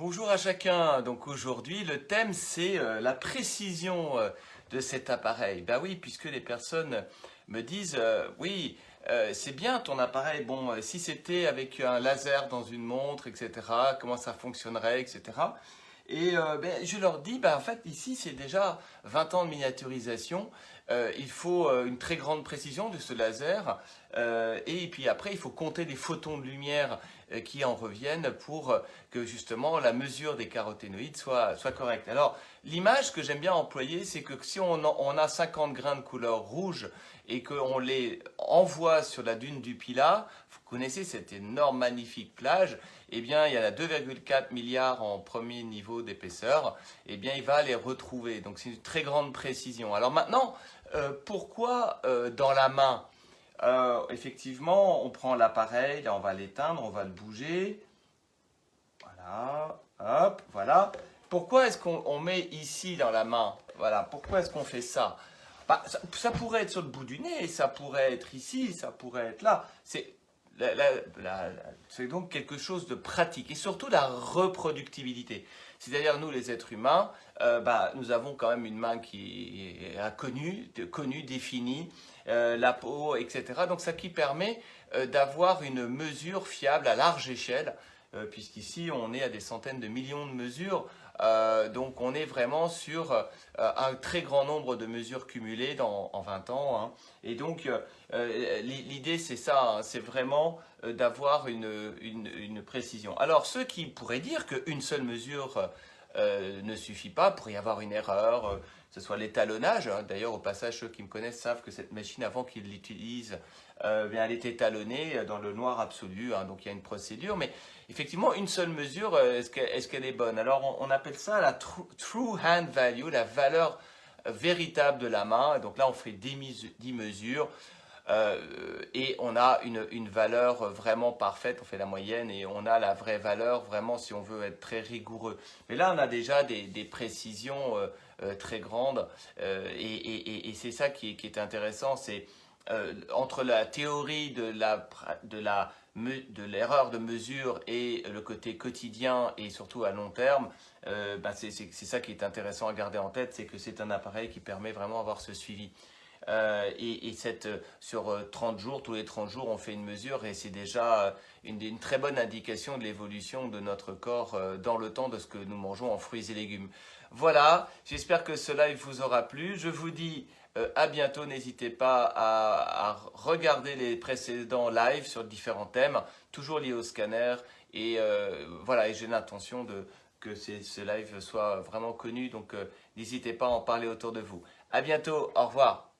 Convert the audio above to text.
Bonjour à chacun. Donc aujourd'hui, le thème c'est la précision de cet appareil. Ben oui, puisque les personnes me disent oui, c'est bien ton appareil. Bon, si c'était avec un laser dans une montre, etc., comment ça fonctionnerait, etc. Et je leur dis, en fait, ici, c'est déjà 20 ans de miniaturisation. Il faut une très grande précision de ce laser. Et puis après, il faut compter les photons de lumière qui en reviennent pour que justement la mesure des caroténoïdes soit correcte. Alors, l'image que j'aime bien employer, c'est que si on a 50 grains de couleur rouge et qu'on les envoie sur la dune du Pilat, vous connaissez cette énorme, magnifique plage, eh bien, il y en a 2,4 milliards en premier niveau d'épaisseur, eh bien, il va les retrouver. Donc, c'est une très grande précision. Alors maintenant, pourquoi dans la main? Effectivement, on prend l'appareil, là, on va l'éteindre, on va le bouger. Voilà, hop, voilà. Pourquoi est-ce qu'on met ici dans la main? Voilà, pourquoi est-ce qu'on fait ça? Ça pourrait être sur le bout du nez, ça pourrait être ici, ça pourrait être là. C'est donc quelque chose de pratique et surtout la reproductibilité. C'est-à-dire nous les êtres humains, nous avons quand même une main qui est connue, définie, la peau, etc. Donc ça qui permet d'avoir une mesure fiable à large échelle, puisqu'ici on est à des centaines de millions de mesures. Donc on est vraiment sur un très grand nombre de mesures cumulées en 20 ans. Hein. Et donc l'idée c'est ça, hein, c'est vraiment d'avoir une précision. Alors ceux qui pourraient dire qu'une seule mesure ne suffit pas, il pourrait y avoir une erreur, que ce soit l'étalonnage. Hein. D'ailleurs au passage ceux qui me connaissent savent que cette machine avant qu'ils l'utilisent, elle est étalonnée dans le noir absolu, hein, donc il y a une procédure, mais effectivement, une seule mesure, est-ce qu'elle est bonne? Alors, on appelle ça la true hand value, la valeur véritable de la main. Donc là, on fait 10 mesures et on a une valeur vraiment parfaite. On fait la moyenne et on a la vraie valeur, vraiment, si on veut être très rigoureux. Mais là, on a déjà des précisions très grandes et c'est ça qui est intéressant, c'est entre la théorie de l'erreur de mesure et le côté quotidien et surtout à long terme, c'est ça qui est intéressant à garder en tête, c'est que c'est un appareil qui permet vraiment d'avoir ce suivi. Sur 30 jours, tous les 30 jours, on fait une mesure et c'est déjà une très bonne indication de l'évolution de notre corps dans le temps de ce que nous mangeons en fruits et légumes. Voilà, j'espère que ce live vous aura plu. Je vous dis à bientôt. N'hésitez pas à regarder les précédents lives sur différents thèmes, toujours liés au scanner. Et voilà, et j'ai l'intention que ce live soit vraiment connu. Donc n'hésitez pas à en parler autour de vous. À bientôt, au revoir.